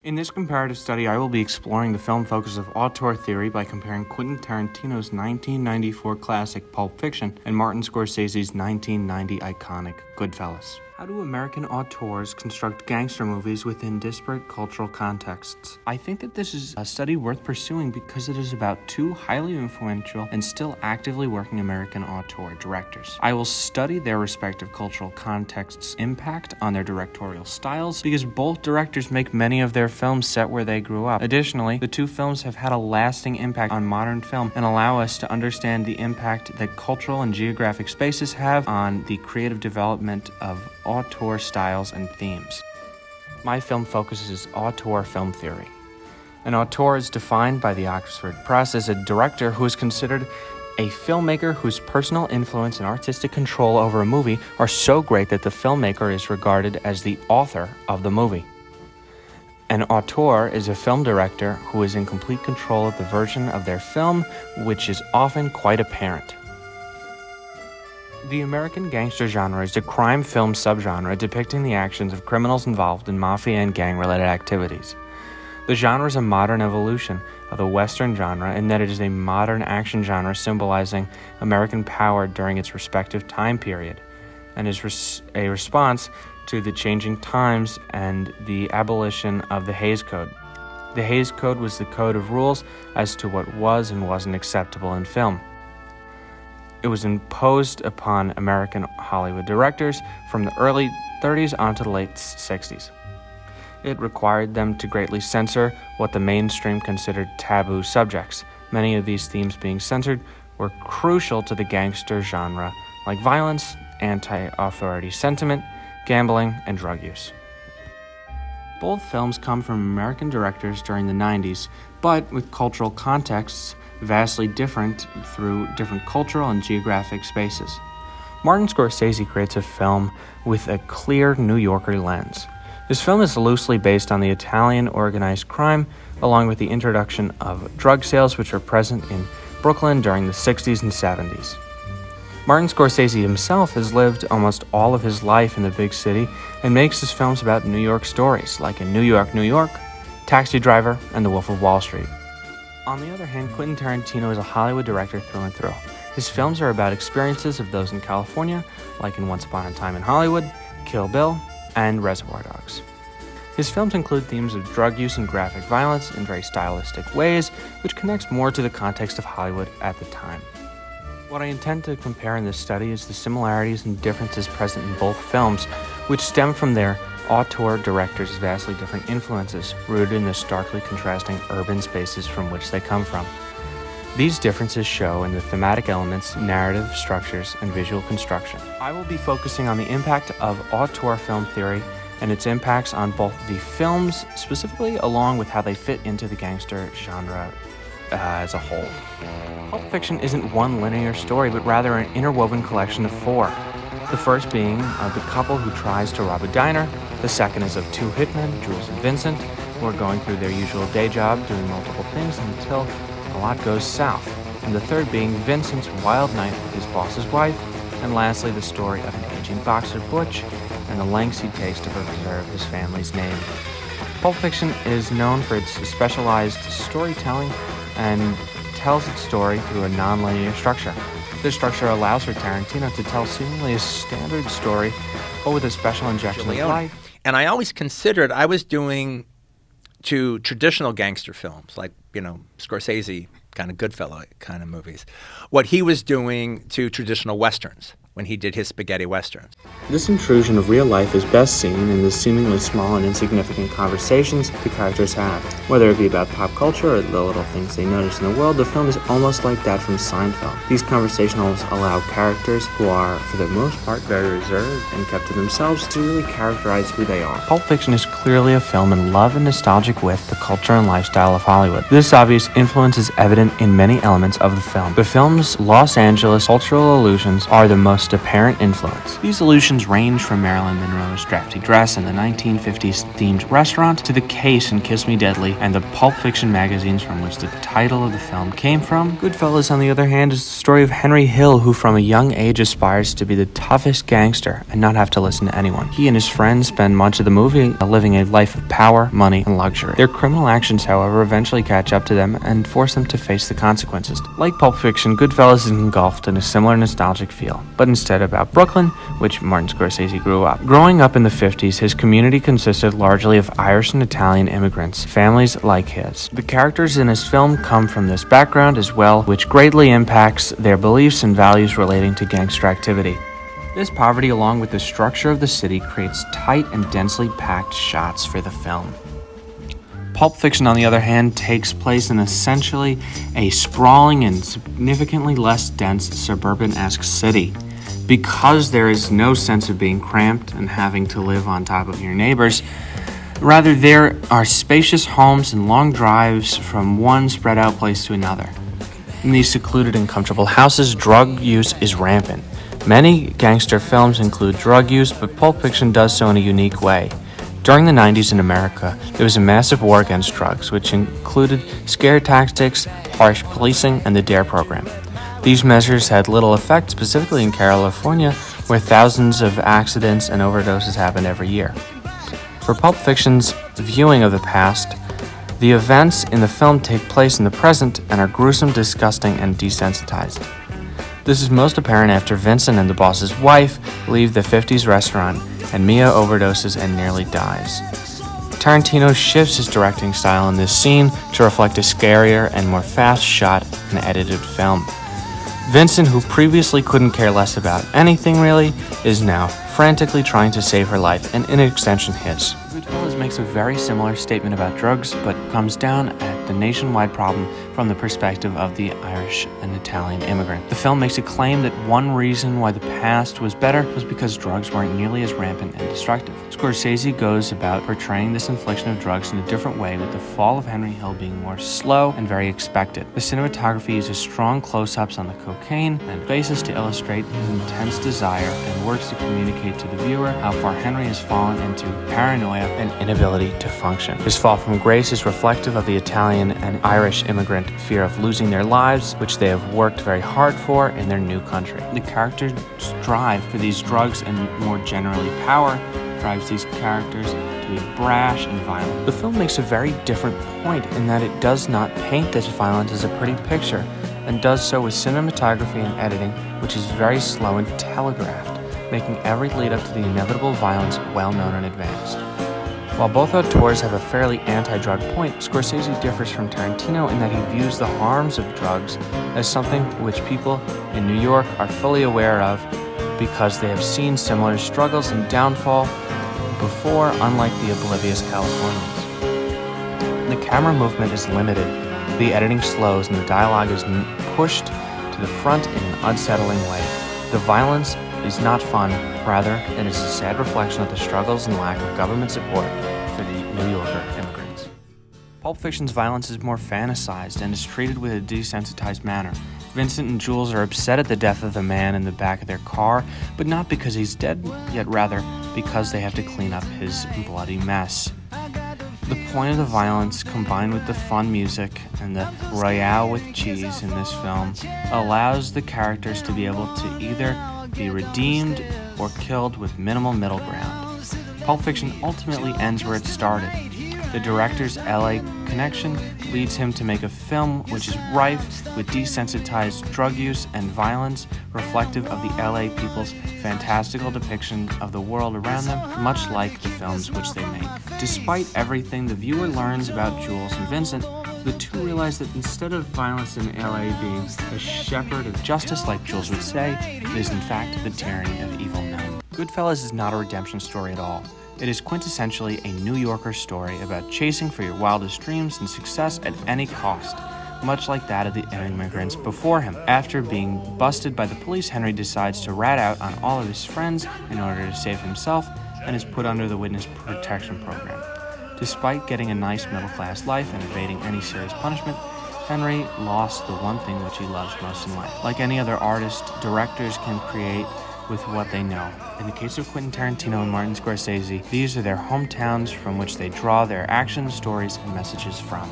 In this comparative study, I will be exploring the film focus of auteur theory by comparing Quentin Tarantino's 1994 classic Pulp Fiction and Martin Scorsese's 1990 iconic Goodfellas. How do American auteurs construct gangster movies within disparate cultural contexts? I think that this is a study worth pursuing because it is about two highly influential and still actively working American auteur directors. I will study their respective cultural contexts' impact on their directorial styles because both directors make many of their films set where they grew up. Additionally, the two films have had a lasting impact on modern film and allow us to understand the impact that cultural and geographic spaces have on the creative development of auteur styles and themes. My film focuses auteur film theory. An auteur is defined by the Oxford Press as a director who is considered a filmmaker whose personal influence and artistic control over a movie are so great that the filmmaker is regarded as the author of the movie. An auteur is a film director who is in complete control of the version of their film, which is often quite apparent. The American gangster genre is a crime film subgenre depicting the actions of criminals involved in mafia and gang-related activities. The genre is a modern evolution of the Western genre in that it is a modern action genre symbolizing American power during its respective time period, and is a response to the changing times and the abolition of the Hays Code. The Hays Code was the code of rules as to what was and wasn't acceptable in film. It was imposed upon American Hollywood directors from the early 30s onto the late 60s. It required them to greatly censor what the mainstream considered taboo subjects. Many of these themes being censored were crucial to the gangster genre, like violence, anti-authority sentiment, gambling, and drug use. Both films come from American directors during the 90s, but with cultural contexts vastly different through different cultural and geographic spaces. Martin Scorsese creates a film with a clear New Yorker lens. This film is loosely based on the Italian organized crime, along with the introduction of drug sales which are present in Brooklyn during the 60s and 70s. Martin Scorsese himself has lived almost all of his life in the big city and makes his films about New York stories, like in New York, New York, Taxi Driver, and The Wolf of Wall Street. On the other hand, Quentin Tarantino is a Hollywood director through and through. His films are about experiences of those in California, like in Once Upon a Time in Hollywood, Kill Bill, and Reservoir Dogs. His films include themes of drug use and graphic violence in very stylistic ways, which connects more to the context of Hollywood at the time. What I intend to compare in this study is the similarities and differences present in both films, which stem from their auteur directors' vastly different influences, rooted in the starkly contrasting urban spaces from which they come from. These differences show in the thematic elements, narrative structures, and visual construction. I will be focusing on the impact of auteur film theory and its impacts on both the films specifically, along with how they fit into the gangster genre as a whole. Pulp Fiction isn't one linear story, but rather an interwoven collection of four. The first being of the couple who tries to rob a diner. The second is of two hitmen, Jules and Vincent, who are going through their usual day job, doing multiple things until a lot goes south. And the third being Vincent's wild night with his boss's wife. And lastly, the story of an aging boxer, Butch, and the lengths he takes to preserve his family's name. Pulp Fiction is known for its specialized storytelling and tells its story through a non-linear structure. This structure allows for Tarantino to tell seemingly a standard story, but with a special injection of life. And I always considered I was doing to traditional gangster films, like, Scorsese kind of Goodfellas kind of movies, what he was doing to traditional Westerns when he did his spaghetti Westerns. This intrusion of real life is best seen in the seemingly small and insignificant conversations the characters have. Whether it be about pop culture or the little things they notice in the world, the film is almost like that from Seinfeld. These conversations allow characters who are, for the most part, very reserved and kept to themselves to really characterize who they are. Pulp Fiction is clearly a film in love and nostalgic with the culture and lifestyle of Hollywood. This obvious influence is evident in many elements of the film. The film's Los Angeles cultural allusions are the most most apparent influence. These allusions range from Marilyn Monroe's drafty dress in the 1950s themed restaurant to the case in Kiss Me Deadly and the Pulp Fiction magazines from which the title of the film came from. Goodfellas, on the other hand, is the story of Henry Hill, who from a young age aspires to be the toughest gangster and not have to listen to anyone. He and his friends spend much of the movie living a life of power, money, and luxury. Their criminal actions, however, eventually catch up to them and force them to face the consequences. Like Pulp Fiction, Goodfellas is engulfed in a similar nostalgic feel, but instead about Brooklyn, which Martin Scorsese grew up. Growing up in the 50s, his community consisted largely of Irish and Italian immigrants, families like his. The characters in his film come from this background as well, which greatly impacts their beliefs and values relating to gangster activity. This poverty, along with the structure of the city, creates tight and densely packed shots for the film. Pulp Fiction, on the other hand, takes place in essentially a sprawling and significantly less dense suburban-esque city. Because there is no sense of being cramped and having to live on top of your neighbors, rather there are spacious homes and long drives from one spread-out place to another. In these secluded and comfortable houses, drug use is rampant. Many gangster films include drug use, but Pulp Fiction does so in a unique way. During the 90s in America, there was a massive war against drugs, which included scare tactics, harsh policing, and the DARE program. These measures had little effect, specifically in California, where thousands of accidents and overdoses happened every year. For Pulp Fiction's viewing of the past, the events in the film take place in the present and are gruesome, disgusting, and desensitized. This is most apparent after Vincent and the boss's wife leave the 50s restaurant and Mia overdoses and nearly dies. Tarantino shifts his directing style in this scene to reflect a scarier and more fast-shot and edited film. Vincent, who previously couldn't care less about anything really, is now frantically trying to save her life, and in extension his. Goodfellas makes a very similar statement about drugs, but comes down at the nationwide problem from the perspective of the Irish and Italian immigrant. The film makes a claim that one reason why the past was better was because drugs weren't nearly as rampant and destructive. Scorsese goes about portraying this infliction of drugs in a different way, with the fall of Henry Hill being more slow and very expected. The cinematography uses strong close-ups on the cocaine and faces to illustrate his intense desire and works to communicate to the viewer how far Henry has fallen into paranoia and inability to function. His fall from grace is reflective of the Italian and Irish immigrant fear of losing their lives, which they have worked very hard for in their new country. The characters' drive for these drugs and more generally power drives these characters to be brash and violent. The film makes a very different point in that it does not paint this violence as a pretty picture, and does so with cinematography and editing, which is very slow and telegraphed, making every lead up to the inevitable violence well known in advance. While both auteurs have a fairly anti-drug point, Scorsese differs from Tarantino in that he views the harms of drugs as something which people in New York are fully aware of because they have seen similar struggles and downfall before, unlike the oblivious Californians. The camera movement is limited, the editing slows, and the dialogue is pushed to the front in an unsettling way. The violence is not fun, rather, it is a sad reflection of the struggles and lack of government support for the New Yorker immigrants. Pulp Fiction's violence is more fantasized and is treated with a desensitized manner. Vincent and Jules are upset at the death of the man in the back of their car, but not because he's dead, yet rather because they have to clean up his bloody mess. The point of the violence, combined with the fun music and the royale with cheese in this film, allows the characters to be able to either be redeemed or killed with minimal middle ground. Pulp Fiction ultimately ends where it started. The director's LA connection leads him to make a film which is rife with desensitized drug use and violence, reflective of the LA people's fantastical depiction of the world around them, much like the films which they make. Despite everything the viewer learns about Jules and Vincent, the two realize that instead of violence in LA being a shepherd of justice, like Jules would say, it is in fact the tyranny of evil men. Goodfellas is not a redemption story at all. It is quintessentially a New Yorker story about chasing for your wildest dreams and success at any cost, much like that of the immigrants before him. After being busted by the police, Henry decides to rat out on all of his friends in order to save himself and is put under the witness protection program. Despite getting a nice middle-class life and evading any serious punishment, Henry lost the one thing which he loves most in life. Like any other artist, directors can create with what they know. In the case of Quentin Tarantino and Martin Scorsese, these are their hometowns from which they draw their actions, stories, and messages from.